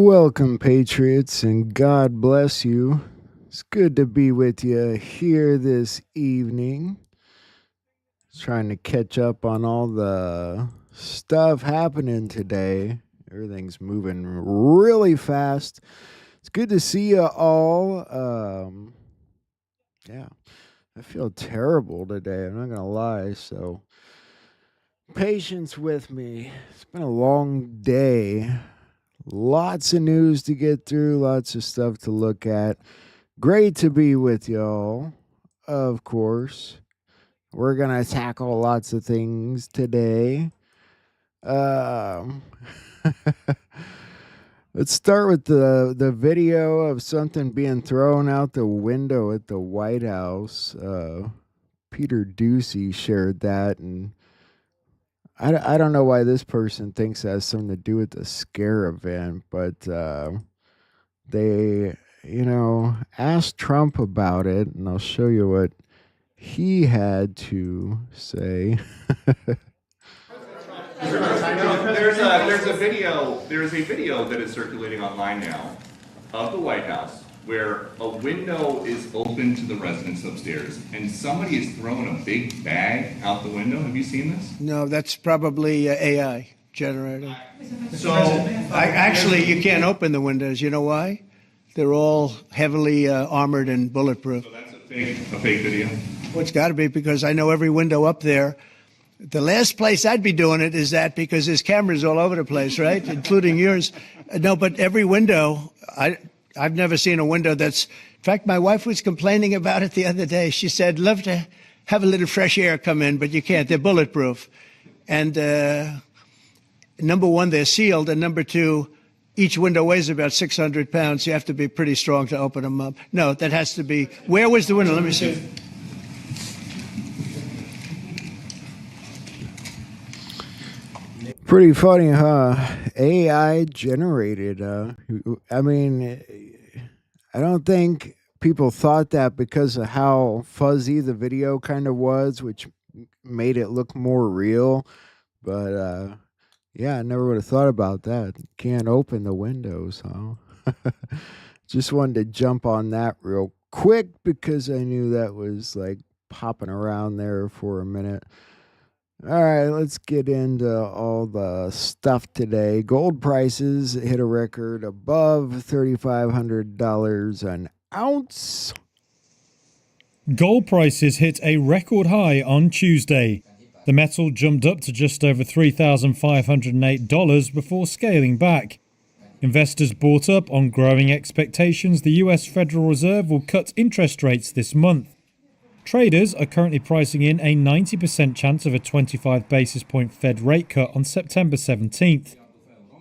Welcome, Patriots, and God bless you. It's good to be with you here this evening. Trying to catch up on all the stuff happening today. Everything's moving really fast. It's good to see you all. Yeah, I feel terrible today. I'm not going to lie. So, patience with me. It's been a long day. Lots of news to get through, lots of stuff to look at. Great to be with y'all, of course. We're going to tackle lots of things today. Um, let's start with the video of something being thrown out the window at the White House. Peter Ducey shared that, and I don't know why this person thinks that has something to do with the scare event, but they, asked Trump about it, and I'll show you what he had to say. There's a video that is circulating online now of the White House where a window is open to the residence upstairs and somebody is throwing a big bag out the window. Have you seen this? No, that's probably AI generated. So Actually, you can't open the windows. You know why? They're all heavily armored and bulletproof. so that's a fake video. Well, it's got to be, because I know every window up there. The last place I'd be doing it is that, because there's cameras all over the place, right? Including yours. No, but every window, I've never seen a window that's. In fact, my wife was complaining about it the other day. She said, "Love to have a little fresh air come in, but you can't. They're bulletproof." And number one, they're sealed, and number two, each window weighs about 600 pounds. You have to be pretty strong to open them up. No, that has to be. Where was the window? Let me see. Pretty funny, huh? AI generated. I mean, I don't think people thought that because of how fuzzy the video kind of was, which made it look more real. But yeah, I never would have thought about that. Can't open the windows, huh? Just wanted to jump on that real quick because I knew that was like popping around there for a minute. All right, let's get into all the stuff today. Gold prices hit a record above $3,500 an ounce. Gold prices hit a record high on Tuesday. The metal jumped up to just over $3,508 before scaling back. Investors bought up on growing expectations the US Federal Reserve will cut interest rates this month. Traders are currently pricing in a 90% chance of a 25 basis point Fed rate cut on September 17th.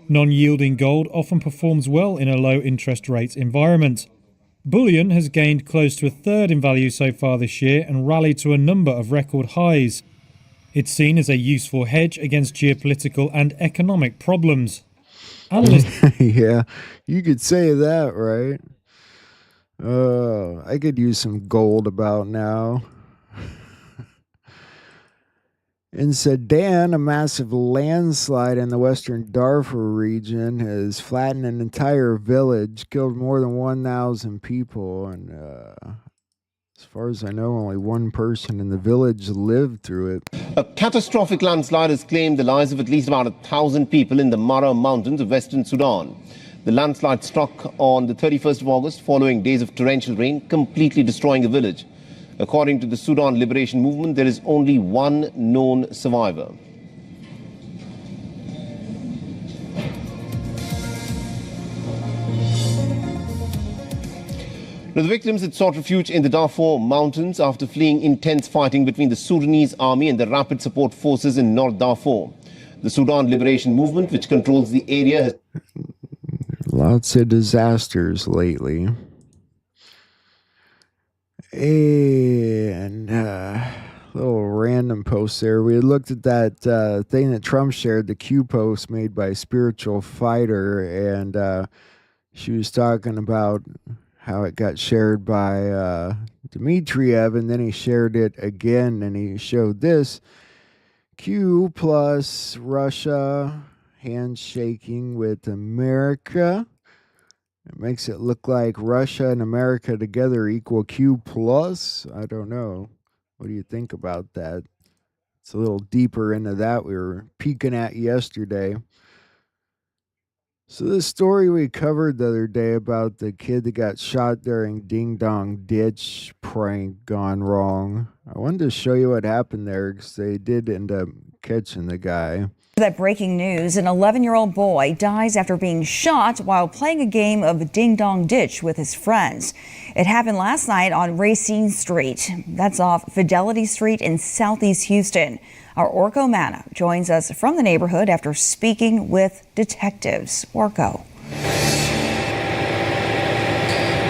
Non-yielding gold often performs well in a low interest rate environment. Bullion has gained close to a third in value so far this year and rallied to a number of record highs. It's seen as a useful hedge against geopolitical and economic problems. Analysts Yeah, you could say that, right? I could use some gold about now. In Sudan, a massive landslide in the western Darfur region has flattened an entire village, killed more than 1,000 people, and as far as I know, only one person in the village lived through it. A catastrophic landslide has claimed the lives of at least about 1,000 people in the Mara Mountains of western Sudan. The landslide struck on the 31st of August following days of torrential rain, completely destroying the village. According to the Sudan Liberation Movement, there is only one known survivor. Now, the victims had sought refuge in the Darfur Mountains after fleeing intense fighting between the Sudanese army and the Rapid Support Forces in North Darfur. The Sudan Liberation Movement, which controls the area, has Lots of disasters lately. And little random post there. We looked at that thing that Trump shared, the Q post made by Spiritual Fighter, and she was talking about how it got shared by Dmitriev, and then he shared it again, and he showed this. Q plus Russia handshaking with America. It makes it look like Russia and America together equal Q plus. I don't know. What do you think about that? It's a little deeper into that we were peeking at yesterday. So this story we covered the other day about the kid that got shot during Ding Dong Ditch prank gone wrong. I wanted to show you what happened there because they did end up catching the guy. That breaking news, an 11-year-old boy dies after being shot while playing a game of Ding Dong Ditch with his friends. It happened last night on Racine Street. That's off Fidelity Street in Southeast Houston. Our Orko Manna joins us from the neighborhood after speaking with detectives. Orko.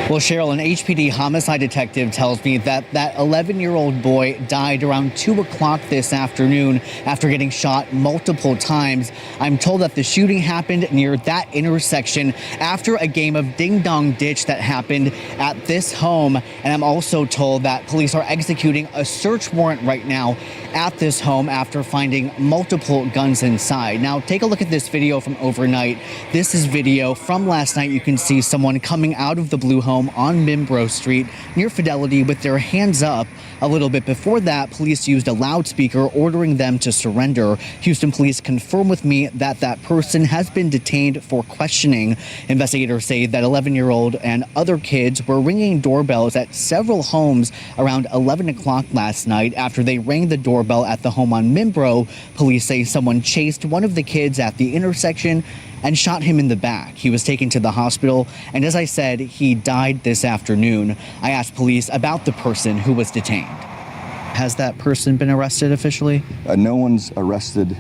Well, Cheryl, an HPD homicide detective tells me that 11-year-old boy died around 2 o'clock this afternoon after getting shot multiple times. I'm told that the shooting happened near that intersection after a game of Ding Dong Ditch that happened at this home. And I'm also told that police are executing a search warrant right now at this home after finding multiple guns inside. Now, take a look at this video from overnight. This is video from last night. You can see someone coming out of the blue home on Mimbro Street near Fidelity with their hands up. A little bit before that, police used a loudspeaker ordering them to surrender. Houston police confirm with me that that person has been detained for questioning. Investigators say that 11-year-old and other kids were ringing doorbells at several homes around 11 o'clock last night. After they rang the doorbell at the home on Mimbro, police say someone chased one of the kids at the intersection and shot him in the back. He was taken to the hospital, and as I said, he died this afternoon. I asked police about the person who was detained. Has that person been arrested officially? No one's arrested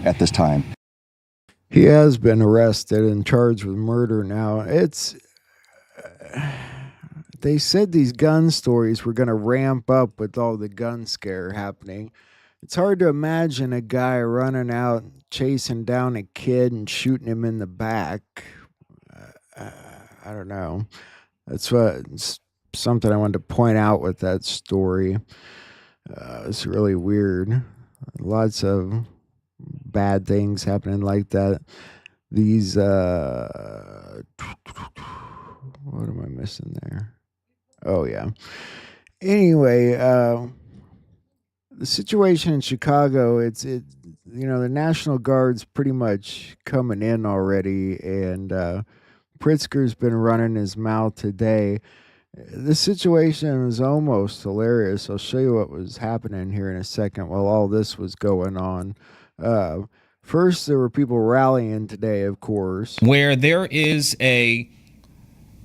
at this time. He has been arrested and charged with murder now. They said these gun stories were going to ramp up with all the gun scare happening. It's hard to imagine a guy running out, chasing down a kid and shooting him in the back. I don't know. It's something I wanted to point out with that story. It's really weird. Lots of bad things happening like that. These, what am I missing there? Oh, yeah. Anyway, the situation in Chicago, the National Guard's pretty much coming in already, and Pritzker's been running his mouth today. The situation was almost hilarious. I'll show you what was happening here in a second while all this was going on. First, there were people rallying today, of course. Where there is a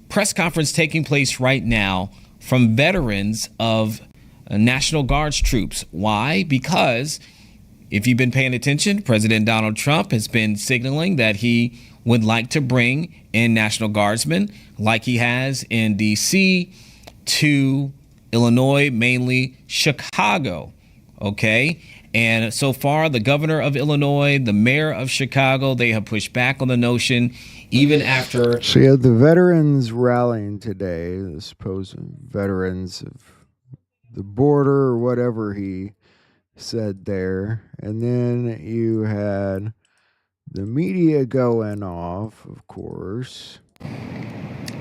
press conference taking place right now from veterans of National Guards troops. Why? Because if you've been paying attention, President Donald Trump has been signaling that he would like to bring in National Guardsmen like he has in D.C. to Illinois, mainly Chicago. Okay. And so far, the governor of Illinois, the mayor of Chicago, they have pushed back on the notion even after. So you had the veterans rallying today, the supposed veterans of the border or whatever he said there. And then you had the media going off, of course.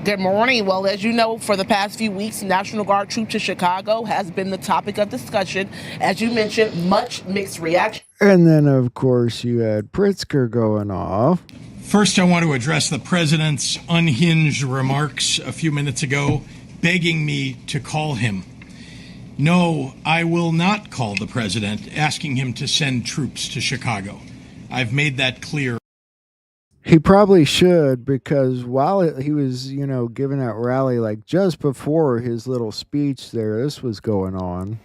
Good morning. Well, as you know, for the past few weeks, National Guard troops to Chicago has been the topic of discussion. As you mentioned, much mixed reaction. And then, of course, you had Pritzker going off. First, I want to address the president's unhinged remarks a few minutes ago, begging me to call him. No, I will not call the president, asking him to send troops to Chicago. I've made that clear. He probably should, because while he was, giving that rally, like just before his little speech there, this was going on.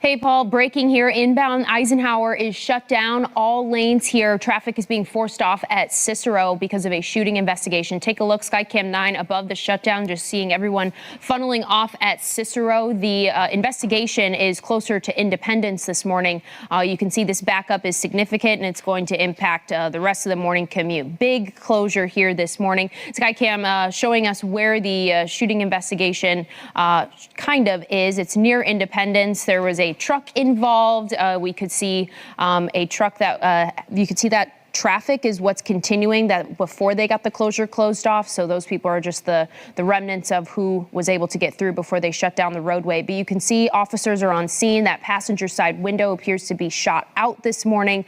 Hey, Paul, breaking here. Inbound Eisenhower is shut down. All lanes here. Traffic is being forced off at Cicero because of a shooting investigation. Take a look, Skycam 9 above the shutdown, just seeing everyone funneling off at Cicero. The investigation is closer to Independence this morning. You can see this backup is significant, and it's going to impact the rest of the morning commute. Big closure here this morning. Skycam showing us where the shooting investigation kind of is. It's near Independence. There was a truck involved. We could see a truck that you could see that traffic is what's continuing that before they got the closure closed off. So those people are just the remnants of who was able to get through before they shut down the roadway. But you can see officers are on scene. That passenger side window appears to be shot out this morning.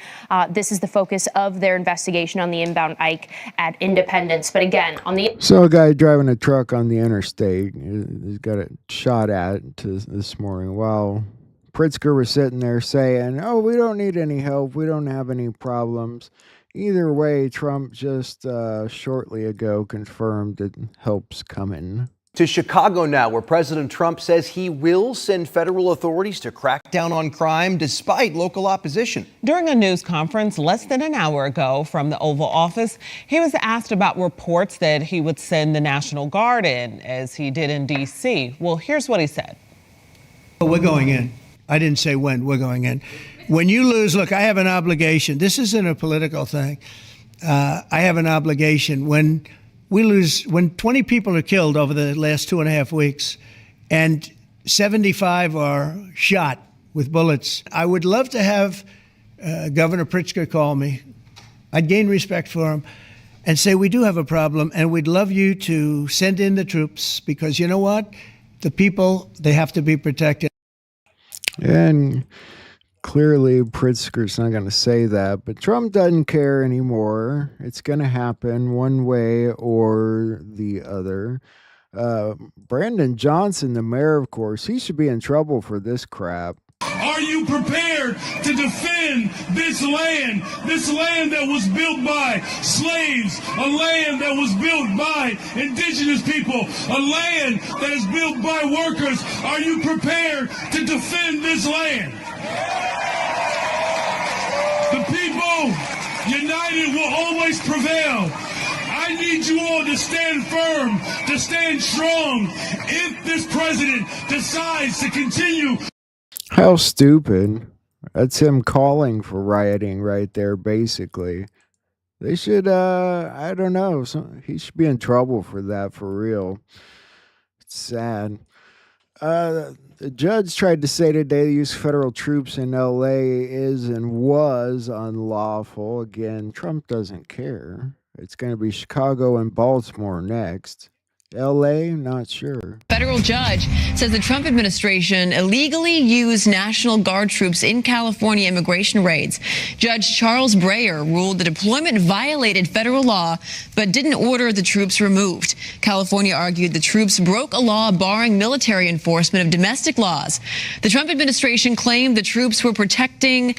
This is the focus of their investigation on the inbound Ike at Independence. But again, on the So a guy driving a truck on the interstate, he's got it shot at this morning while Pritzker was sitting there saying, "Oh, we don't need any help. We don't have any problems." Either way, Trump just shortly ago confirmed that help's coming. To Chicago now, where President Trump says he will send federal authorities to crack down on crime despite local opposition. During a news conference less than an hour ago from the Oval Office, he was asked about reports that he would send the National Guard in, as he did in D.C. Well, here's what he said. We're going in. I didn't say when. We're going in. When you lose, look, I have an obligation. This isn't a political thing. I have an obligation. When we lose, when 20 people are killed over the last 2.5 weeks and 75 are shot with bullets, I would love to have Governor Pritzker call me. I'd gain respect for him and say, we do have a problem and we'd love you to send in the troops because you know what? The people, they have to be protected. And clearly Pritzker's not going to say that, but Trump doesn't care anymore. It's going to happen one way or the other. Brandon Johnson, the mayor, of course, he should be in trouble for this crap. Are you prepared to defend this land that was built by slaves, a land that was built by indigenous people, a land that is built by workers? Are you prepared to defend this land? The people united will always prevail. I need you all to stand firm, to stand strong if this president decides to continue. How stupid. That's him calling for rioting right there, basically. They should, I don't know, he should be in trouble for that, for real. It's sad. The judge tried to say today the use of federal troops in L.A. is and was unlawful. Again, Trump doesn't care. It's going to be Chicago and Baltimore next. L.A., not sure. Federal judge says the Trump administration illegally used National Guard troops in California immigration raids. Judge Charles Breyer ruled the deployment violated federal law, but didn't order the troops removed. California argued the troops broke a law barring military enforcement of domestic laws. The Trump administration claimed the troops were protecting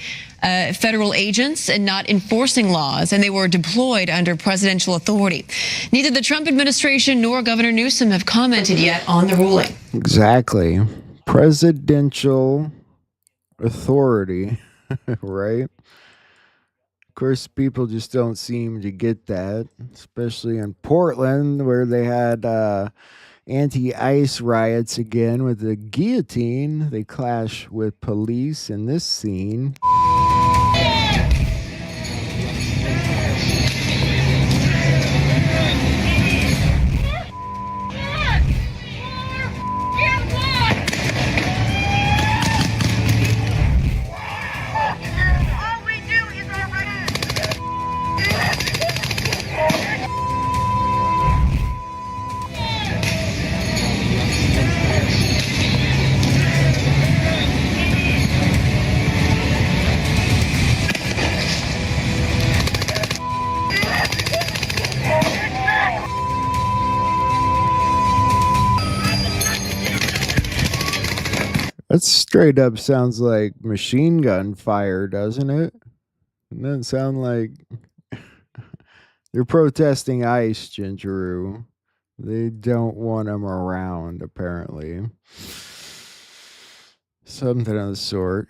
federal agents and not enforcing laws, and they were deployed under presidential authority. Neither the Trump administration nor Governor Newsom have commented yet on the ruling. Exactly. Presidential authority, right? Of course, people just don't seem to get that, especially in Portland, where they had anti-ICE riots again with the guillotine. They clash with police in this scene. That straight up sounds like machine gun fire, doesn't it? It doesn't sound like they're protesting ICE, Gingeroo. They don't want them around, apparently. Something of the sort.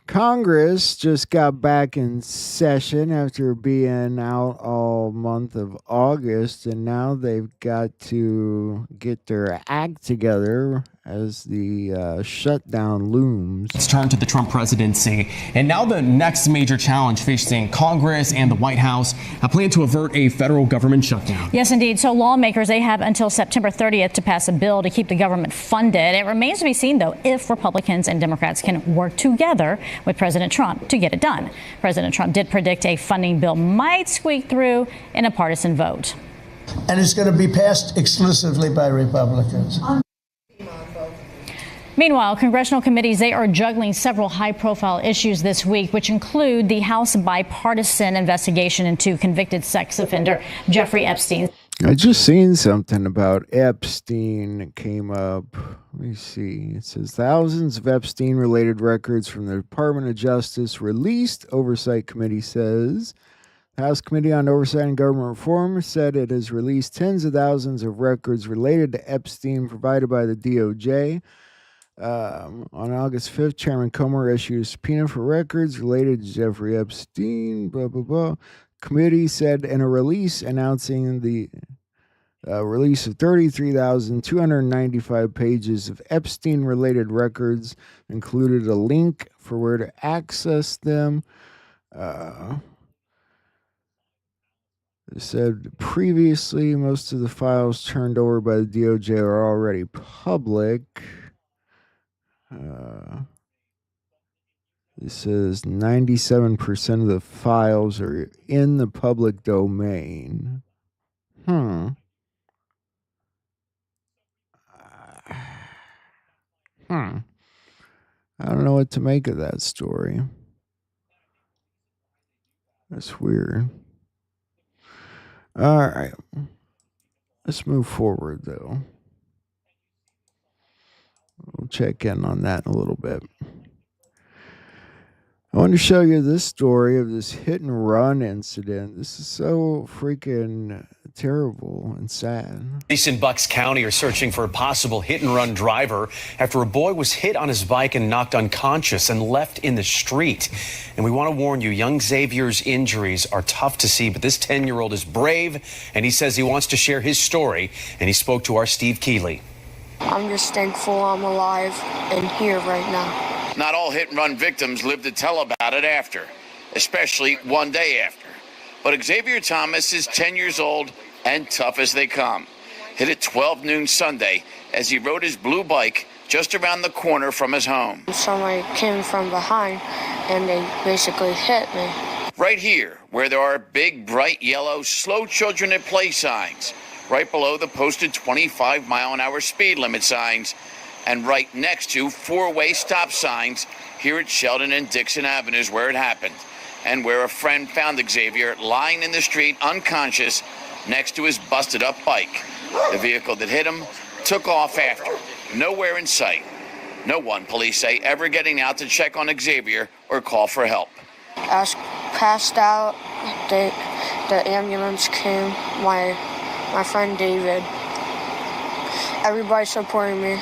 Congress just got back in session after being out all month of August, and now they've got to get their act together as the shutdown looms. Let's turn to the Trump presidency. And now the next major challenge facing Congress and the White House, a plan to avert a federal government shutdown. Yes, indeed. So lawmakers, they have until September 30th to pass a bill to keep the government funded. It remains to be seen, though, if Republicans and Democrats can work together with President Trump to get it done. President Trump did predict a funding bill might squeak through in a partisan vote. And it's going to be passed exclusively by Republicans. Meanwhile, congressional committees, they are juggling several high-profile issues this week, which include the House bipartisan investigation into convicted sex offender Jeffrey Epstein. I just seen something about Epstein. It came up. Let me see. It says thousands of Epstein-related records from the Department of Justice released. Oversight Committee says. The House Committee on Oversight and Government Reform said it has released tens of thousands of records related to Epstein provided by the DOJ. On August 5th, Chairman Comer issued a subpoena for records related to Jeffrey Epstein, blah, blah, blah. Committee said in a release announcing the release of 33,295 pages of Epstein-related records, included a link for where to access them. It said previously most of the files turned over by the DOJ are already public. It says 97% of the files are in the public domain. I don't know what to make of that story. That's weird. All right. Let's move forward, though. We'll check in on that in a little bit. I want to show you this story of this hit and run incident. This is so freaking terrible and sad. Police in Bucks County are searching for a possible hit and run driver after a boy was hit on his bike and knocked unconscious and left in the street. And we want to warn you, young Xavier's injuries are tough to see, but this 10-year-old is brave, and he says he wants to share his story, and he spoke to our Steve Keeley. I'm just thankful I'm alive and here right now. Not all hit-and-run victims live to tell about it after, especially one day after. But Xavier Thomas is 10 years old and tough as they come. Hit at 12 noon Sunday as he rode his blue bike just around the corner from his home. Somebody came from behind and they basically hit me. Right here, where there are big, bright yellow, slow children at play signs, right below the posted 25-mile-an-hour speed limit signs, and right next to four-way stop signs here at Sheldon and Dixon Avenues where it happened, and where a friend found Xavier lying in the street unconscious next to his busted-up bike. The vehicle that hit him took off after, nowhere in sight. No one, police say, ever getting out to check on Xavier or call for help. I was passed out. The ambulance came. My friend David. Everybody supporting me.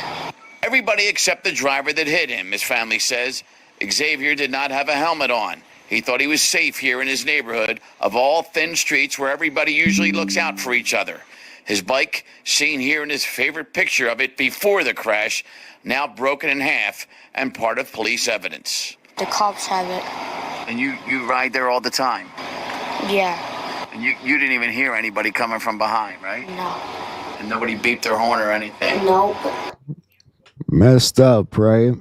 Everybody except the driver that hit him, his family says. Xavier did not have a helmet on. He thought he was safe here in his neighborhood of all thin streets where everybody usually looks out for each other. His bike, seen here in his favorite picture of it before the crash, now broken in half and part of police evidence. The cops have it. And you ride there all the time? Yeah. And you didn't even hear anybody coming from behind, right? No. And nobody beeped their horn or anything? Nope. Messed up, right?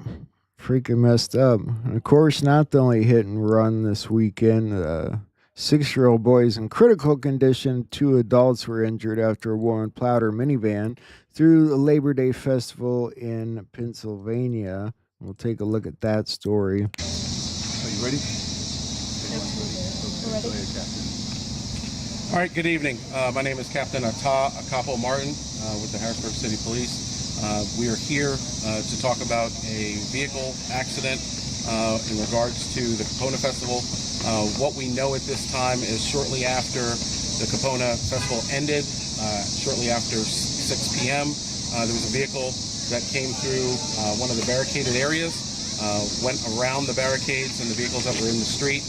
Freaking messed up. And of course, not the only hit and run this weekend. 6-year-old boy is in critical condition. 2 adults were injured after a woman plowed her minivan through the Labor Day festival in Pennsylvania. We'll take a look at that story. Are you ready? We're ready. Go ahead, Captain. All right, good evening. My name is Captain Acapo Martin with the Harrisburg City Police. We are here to talk about a vehicle accident in regards to the Capona Festival. What we know at this time is shortly after the Capona Festival ended, shortly after 6 p.m., there was a vehicle that came through one of the barricaded areas, went around the barricades and the vehicles that were in the street,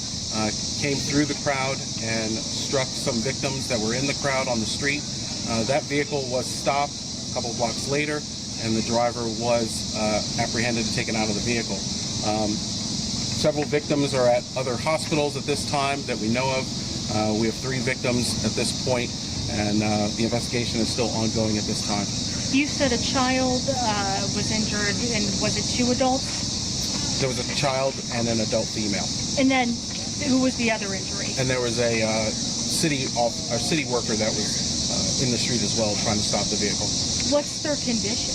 came through the crowd and struck some victims that were in the crowd on the street. That vehicle was stopped a couple blocks later. and the driver was apprehended and taken out of the vehicle. Several victims are at other hospitals at this time that we know of. We have 3 victims at this point, and the investigation is still ongoing at this time. You said a child was injured, and was it 2 adults? There was a child and an adult female. And then who was the other injury? And there was a city worker that was in the street as well, trying to stop the vehicle. What's their condition?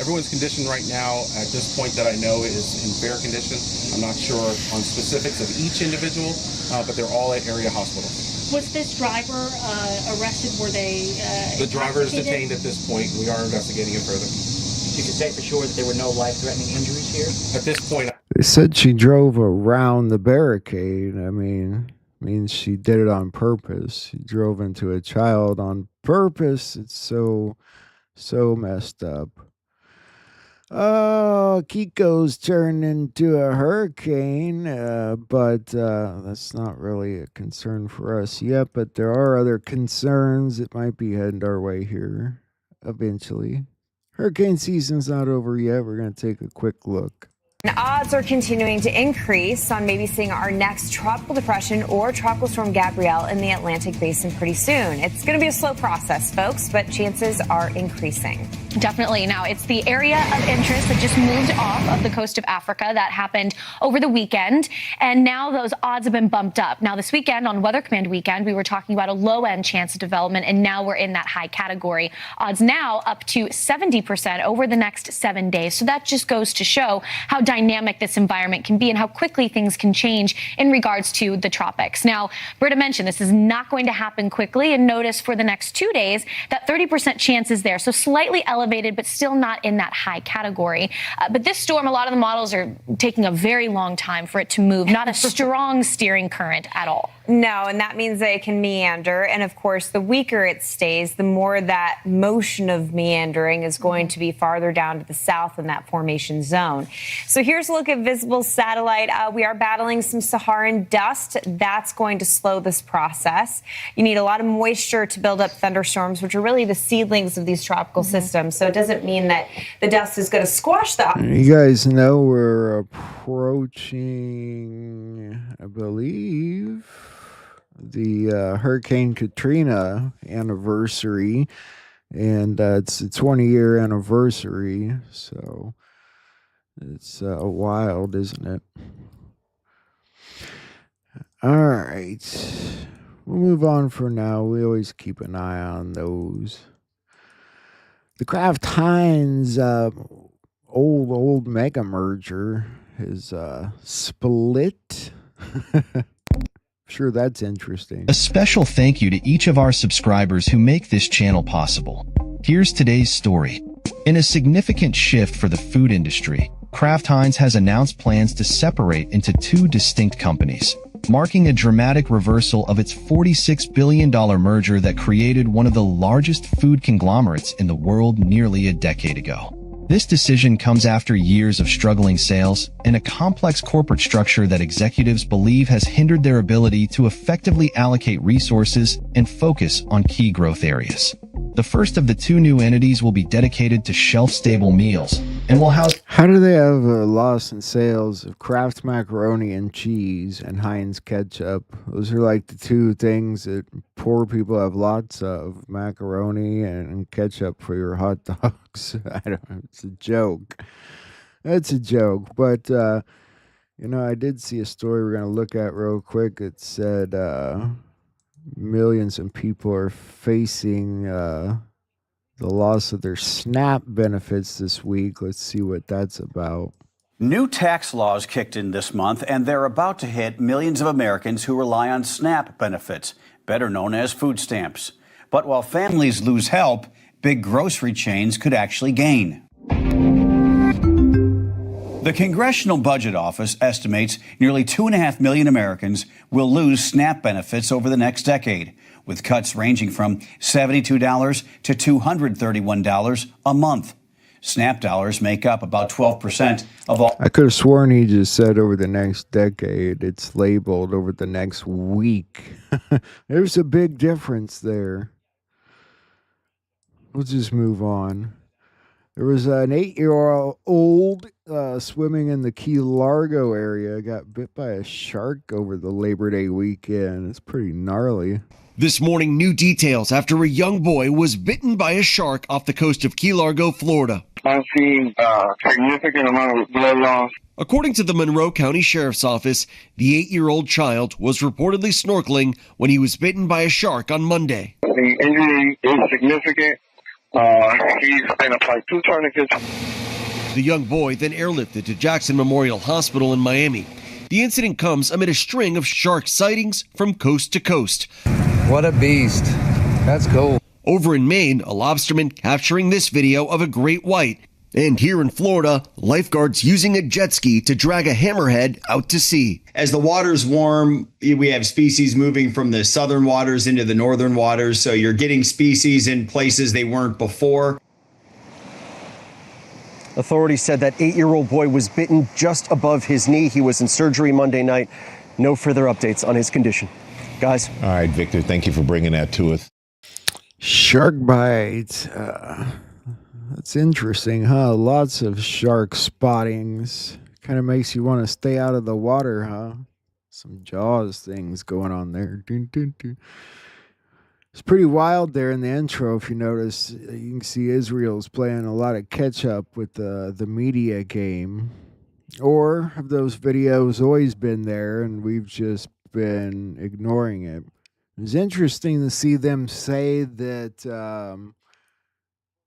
Everyone's condition right now, at this point that I know, is in fair condition. I'm not sure on specifics of each individual, but they're all at area hospitals. Was this driver arrested? Were they The driver is detained at this point. We are investigating it further. You can say for sure that there were no life-threatening injuries here? At this point, They said she drove around the barricade. I mean, means she did it on purpose. She drove into a child on purpose. It's so messed up. Oh, Kiko's turned into a hurricane, but that's not really a concern for us yet. But there are other concerns that might be heading our way here eventually. Hurricane season's not over yet. We're going to take a quick look. Odds are continuing to increase on maybe seeing our next tropical depression or tropical storm Gabrielle in the Atlantic basin pretty soon. It's going to be a slow process, folks, but chances are increasing. Definitely. Now, it's the area of interest that just moved off of the coast of Africa. That happened over the weekend. And now those odds have been bumped up. Now, this weekend, on Weather Command weekend, we were talking about a low-end chance of development, and now we're in that high category. Odds now up to 70% over the next 7 days. So that just goes to show how dynamic this environment can be and how quickly things can change in regards to the tropics. Now, Britta mentioned this is not going to happen quickly, and notice for the next 2 days that 30% chance is there. So slightly elevated, but still not in that high category. But this storm, a lot of the models are taking a very long time for it to move, not a strong steering current at all. No, and that means that it can meander. And of course, the weaker it stays, the more that motion of meandering is going to be farther down to the south in that formation zone. So here's a look at visible satellite. We are battling some Saharan dust. That's going to slow this process. You need a lot of moisture to build up thunderstorms, which are really the seedlings of these tropical systems. So it doesn't mean that the dust is going to squash the. You guys know we're approaching, I believe, the Hurricane Katrina anniversary, and it's a 20-year anniversary, so it's wild, isn't it? All right, we'll move on for now. We always keep an eye on those. The Kraft Heinz old mega merger is split. Sure, that's interesting. A special thank you to each of our subscribers who make this channel possible. Here's today's story. In a significant shift for the food industry, Kraft Heinz has announced plans to separate into 2 distinct companies, marking a dramatic reversal of its $46 billion merger that created one of the largest food conglomerates in the world nearly a decade ago. This decision comes after years of struggling sales and a complex corporate structure that executives believe has hindered their ability to effectively allocate resources and focus on key growth areas. The first of the 2 new entities will be dedicated to shelf-stable meals and will house... How do they have a loss in sales of Kraft macaroni and cheese and Heinz ketchup? Those are like the 2 things that poor people have lots of, macaroni and ketchup for your hot dogs. I don't know, it's a joke. That's a joke. But, I did see a story we're going to look at real quick. It said millions of people are facing the loss of their SNAP benefits this week. Let's see what that's about. New tax laws kicked in this month, and they're about to hit millions of Americans who rely on SNAP benefits, better known as food stamps. But while families lose help, big grocery chains could actually gain. The Congressional Budget Office estimates nearly 2.5 million Americans will lose SNAP benefits over the next decade, with cuts ranging from $72 to $231 a month. SNAP dollars make up about 12% of all. I could have sworn he just said over the next decade. It's labeled over the next week. There's a big difference there. We'll just move on. There was an 8-year-old swimming in the Key Largo area, got bit by a shark over the Labor Day weekend. It's pretty gnarly. This morning, new details after a young boy was bitten by a shark off the coast of Key Largo, Florida. I've seen a significant amount of blood loss. According to the Monroe County Sheriff's Office, the 8-year-old child was reportedly snorkeling when he was bitten by a shark on Monday. The injury is significant. He's been applied 2 tourniquets. The young boy then airlifted to Jackson Memorial Hospital in Miami. The incident comes amid a string of shark sightings from coast to coast. What a beast. That's cool. Over in Maine, a lobsterman capturing this video of a great white. And here in Florida, lifeguards using a jet ski to drag a hammerhead out to sea. As the water's warm, we have species moving from the southern waters into the northern waters. So you're getting species in places they weren't before. Authorities said that 8-year-old boy was bitten just above his knee. He was in surgery Monday night. No further updates on his condition. Guys. All right, Victor, thank you for bringing that to us. Shark bites. That's interesting, huh? Lots of shark spottings. Kind of makes you want to stay out of the water, huh? Some Jaws things going on there. Dun, dun, dun. It's pretty wild there in the intro. If you notice, you can see Israel's playing a lot of catch up with the media game. Or have those videos always been there and we've just been ignoring it? It was interesting to see them say that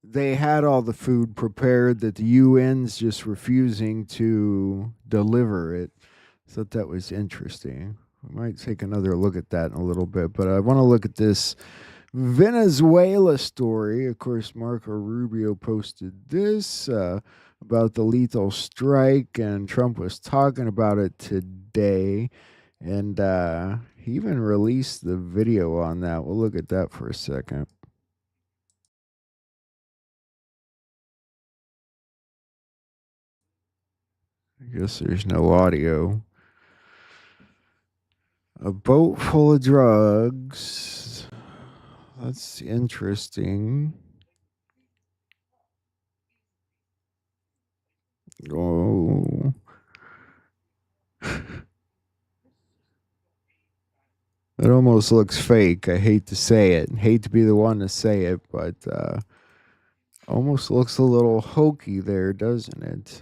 they had all the food prepared, that the UN's just refusing to deliver it. I thought that was interesting. We might take another look at that in a little bit, but I want to look at this Venezuela story. Of course, Marco Rubio posted this about the lethal strike, and Trump was talking about it today, and he even released the video on that. We'll look at that for a second. I guess there's no audio. A boat full of drugs. That's interesting. Oh. It almost looks fake. I hate to say it. Hate to be the one to say it, but almost looks a little hokey there, doesn't it?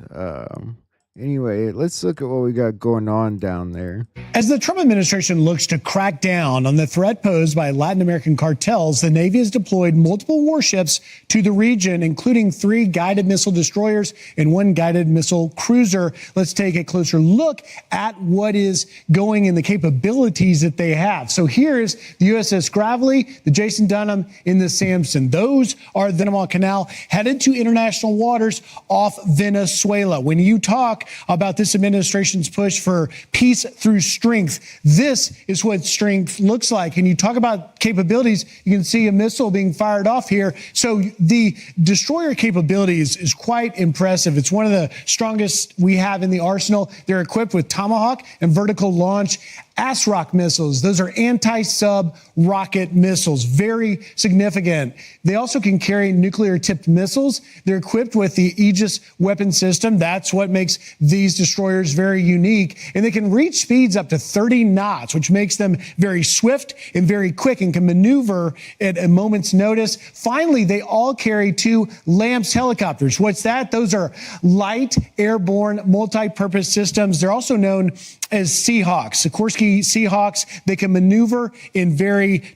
Anyway, let's look at what we got going on down there. As the Trump administration looks to crack down on the threat posed by Latin American cartels, the Navy has deployed multiple warships to the region, including 3 guided missile destroyers and 1 guided missile cruiser. Let's take a closer look at what is going in the capabilities that they have. So here's the USS Gravely, the Jason Dunham, and the Samson. Those are the Panama Canal headed to international waters off Venezuela. When you talk about this administration's push for peace through strength, this is what strength looks like. And you talk about capabilities, you can see a missile being fired off here. So the destroyer capabilities is quite impressive. It's one of the strongest we have in the arsenal. They're equipped with Tomahawk and vertical launch ASROC missiles. Those are anti-sub rocket missiles, very significant. They also can carry nuclear-tipped missiles. They're equipped with the Aegis weapon system. That's what makes these destroyers very unique. And they can reach speeds up to 30 knots, which makes them very swift and very quick and can maneuver at a moment's notice. Finally, they all carry 2 LAMPS helicopters. What's that? Those are light, airborne, multi-purpose systems. They're also known as Seahawks. Sikorsky Seahawks, they can maneuver in very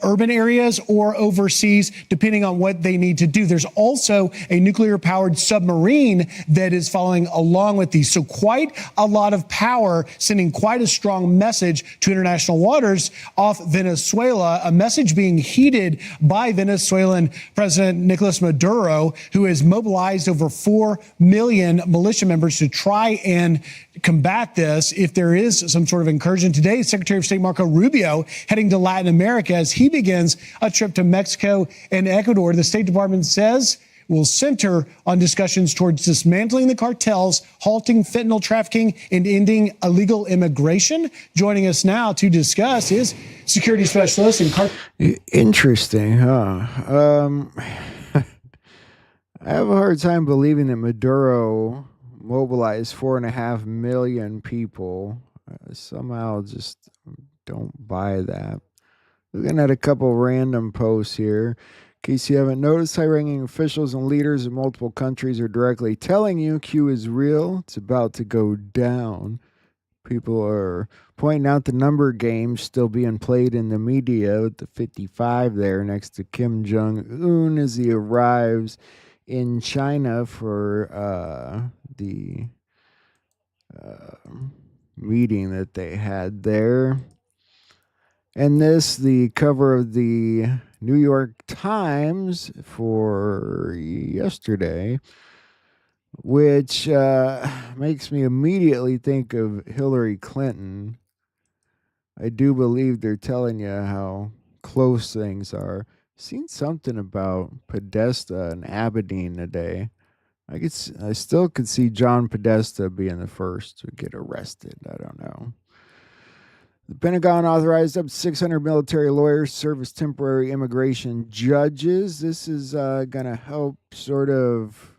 urban areas or overseas, depending on what they need to do. There's also a nuclear-powered submarine that is following along with these. So quite a lot of power, sending quite a strong message to international waters off Venezuela, a message being heeded by Venezuelan President Nicolas Maduro, who has mobilized over 4 million militia members to try and combat this if there is some sort of incursion. Today, Secretary of State Marco Rubio heading to Latin America as he begins a trip to Mexico and Ecuador. The State Department says will center on discussions towards dismantling the cartels, halting fentanyl trafficking, and ending illegal immigration. Joining us now to discuss is security specialist and Interesting, huh? I have a hard time believing that Maduro mobilized 4.5 million people. Somehow just don't buy that. Looking at a couple random posts here. In case you haven't noticed, high-ranking officials and leaders in multiple countries are directly telling you Q is real. It's about to go down. People are pointing out the number games still being played in the media with the 55 there next to Kim Jong-un as he arrives in China for the meeting that they had there. And this, the cover of the New York Times for yesterday, which makes me immediately think of Hillary Clinton. I do believe they're telling you how close things are. Seen something about Podesta and Aberdeen today. I still could see John Podesta being the first to get arrested. I don't know. The Pentagon authorized up to 600 military lawyers to serve as temporary immigration judges. This is going to help sort of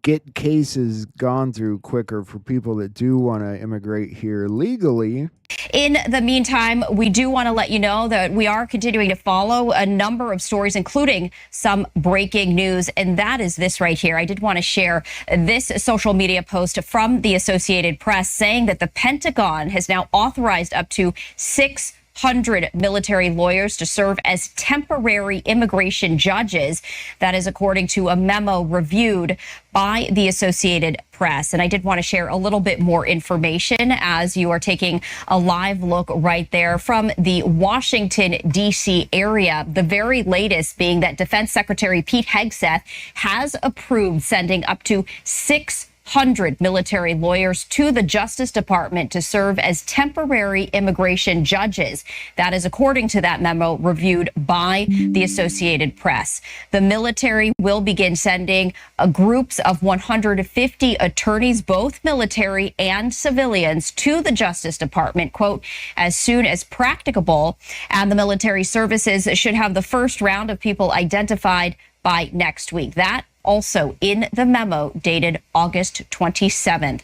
get cases gone through quicker for people that do want to immigrate here legally. In the meantime, we do want to let you know that we are continuing to follow a number of stories, including some breaking news, and that is this right here. I did want to share this social media post from the Associated Press saying that the Pentagon has now authorized up to 600 military lawyers to serve as temporary immigration judges. That is according to a memo reviewed by the Associated Press. And I did want to share a little bit more information as you are taking a live look right there from the Washington, D.C. area. The very latest being that Defense Secretary Pete Hegseth has approved sending up to 600 military lawyers to the Justice Department to serve as temporary immigration judges. That is according to that memo reviewed by the Associated Press. The military will begin sending groups of 150 attorneys, both military and civilians, to the Justice Department, quote, as soon as practicable. And the military services should have the first round of people identified by next week. That also in the memo dated August 27th.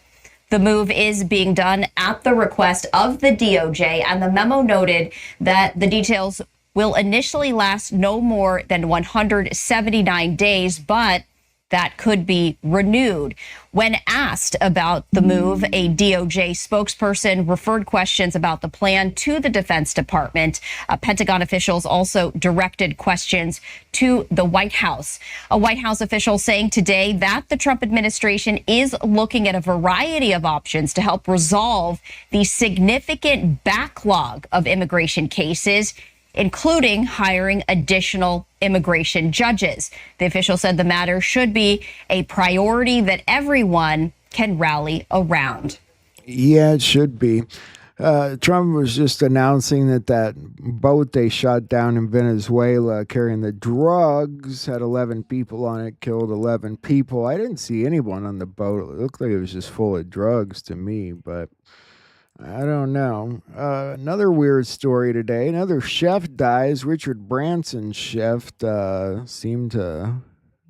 The move is being done at the request of the DOJ, and the memo noted that the details will initially last no more than 179 days, but that could be renewed. When asked about the move, a DOJ spokesperson referred questions about the plan to the Defense Department. Pentagon officials also directed questions to the White House. A White House official saying today that the Trump administration is looking at a variety of options to help resolve the significant backlog of immigration cases, including hiring additional immigration judges. The official said the matter should be a priority that everyone can rally around. Yeah, it should be. Trump was just announcing that boat they shot down in Venezuela carrying the drugs had 11 people on it, killed 11 people. I didn't see anyone on the boat. It looked like it was just full of drugs to me, but I don't know. Another weird story today. Another chef dies. Richard Branson's chef seemed to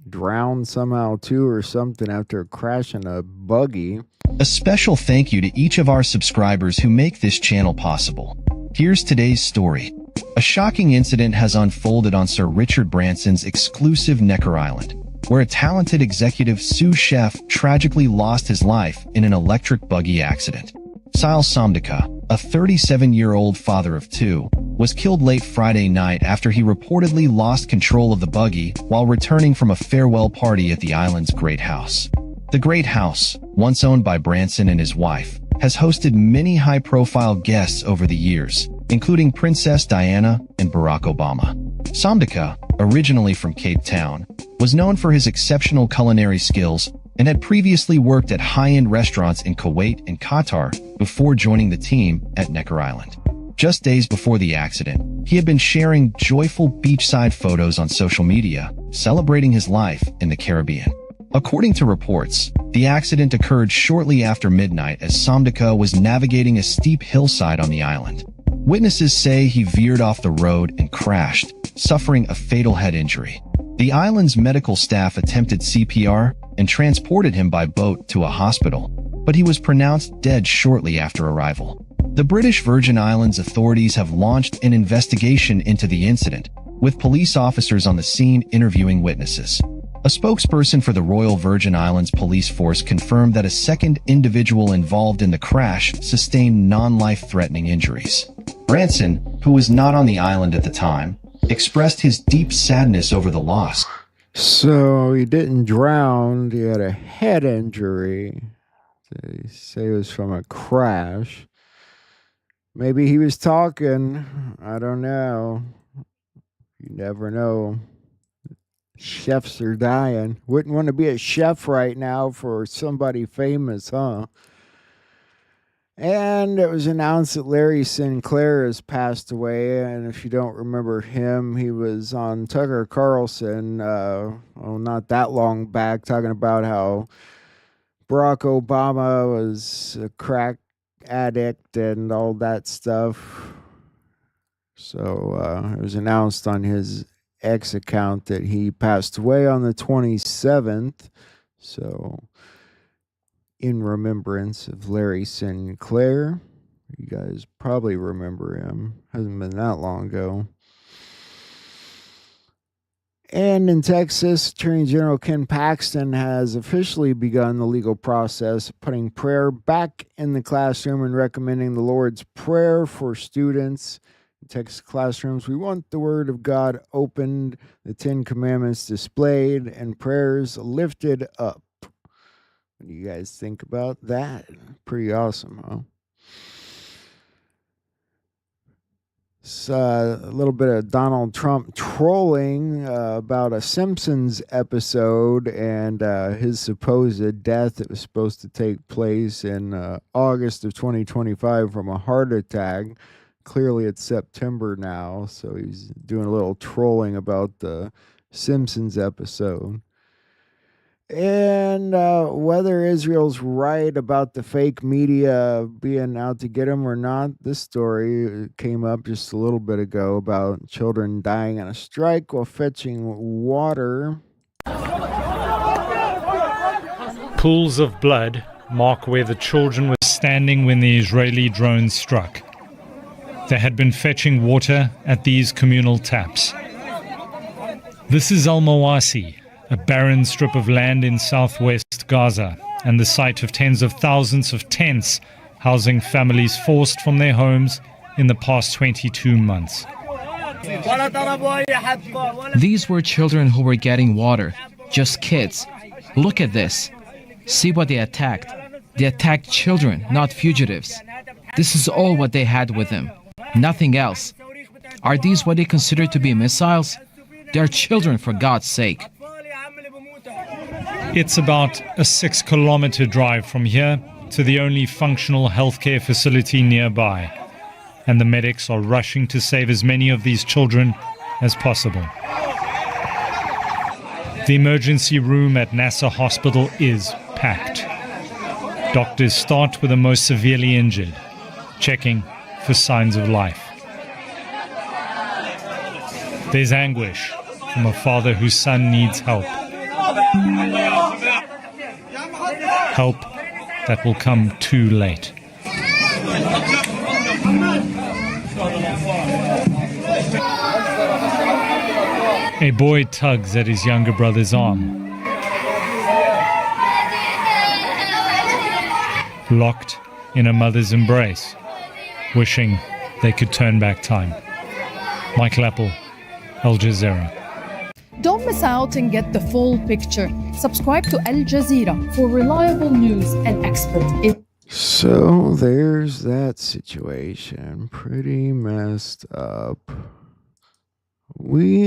drown somehow too or something after crashing a buggy. A special thank you to each of our subscribers who make this channel possible. Here's today's story. A shocking incident has unfolded on Sir Richard Branson's exclusive Necker Island, where a talented executive sous chef tragically lost his life in an electric buggy accident. Sile Somdika, a 37-year-old father of two, was killed late Friday night after he reportedly lost control of the buggy while returning from a farewell party at the island's Great House. The Great House, once owned by Branson and his wife, has hosted many high-profile guests over the years, including Princess Diana and Barack Obama. Somdika, originally from Cape Town, was known for his exceptional culinary skills and had previously worked at high-end restaurants in Kuwait and Qatar before joining the team at Necker Island. Just days before the accident, he had been sharing joyful beachside photos on social media, celebrating his life in the Caribbean. According to reports, the accident occurred shortly after midnight as Somdika was navigating a steep hillside on the island. Witnesses say he veered off the road and crashed, suffering a fatal head injury. The island's medical staff attempted CPR and transported him by boat to a hospital, but he was pronounced dead shortly after arrival. The British Virgin Islands authorities have launched an investigation into the incident, with police officers on the scene interviewing witnesses. A spokesperson for the Royal Virgin Islands Police Force confirmed that a second individual involved in the crash sustained non-life-threatening injuries. Branson, who was not on the island at the time, expressed his deep sadness over the loss. So he didn't drown, he had a head injury. They say it was from a crash. Maybe he was talking, I don't know. You never know. Chefs are dying. Wouldn't want to be a chef right now for somebody famous, huh? And it was announced that Larry Sinclair has passed away. And if you don't remember him, he was on Tucker Carlson, not that long back, talking about how Barack Obama was a crack addict and all that stuff. So it was announced on his X account that he passed away on the 27th. So in remembrance of Larry Sinclair. You guys probably remember him. Hasn't been that long ago. And in Texas, Attorney General Ken Paxton has officially begun the legal process of putting prayer back in the classroom and recommending the Lord's Prayer for students. In Texas classrooms, we want the Word of God opened, the Ten Commandments displayed, and prayers lifted up. What do you guys think about that? Pretty awesome, huh? A little bit of Donald Trump trolling about a Simpsons episode and his supposed death that was supposed to take place in August of 2025 from a heart attack. Clearly it's September now, so he's doing a little trolling about the Simpsons episode. And whether Israel's right about the fake media being out to get him or not, this story came up just a little bit ago about children dying on a strike while fetching water. Pools of blood mark where the children were standing when the Israeli drone struck. They had been fetching water at these communal taps. This is Al-Mawasi, a barren strip of land in southwest Gaza, and the site of tens of thousands of tents housing families forced from their homes in the past 22 months. These were children who were getting water, just kids. Look at this. See what they attacked. They attacked children, not fugitives. This is all what they had with them. Nothing else. Are these what they consider to be missiles? They are children, for God's sake. It's about a 6-kilometer drive from here to the only functional healthcare facility nearby, and the medics are rushing to save as many of these children as possible. The emergency room at Nasser Hospital is packed. Doctors start with the most severely injured, checking for signs of life. There's anguish from a father whose son needs help. Help that will come too late. A boy tugs at his younger brother's arm. Locked in a mother's embrace, wishing they could turn back time. Michael Apple, Al Jazeera. Don't miss out and get the full picture. Subscribe to Al Jazeera for reliable news and expert insight. So there's that situation. Pretty messed up. We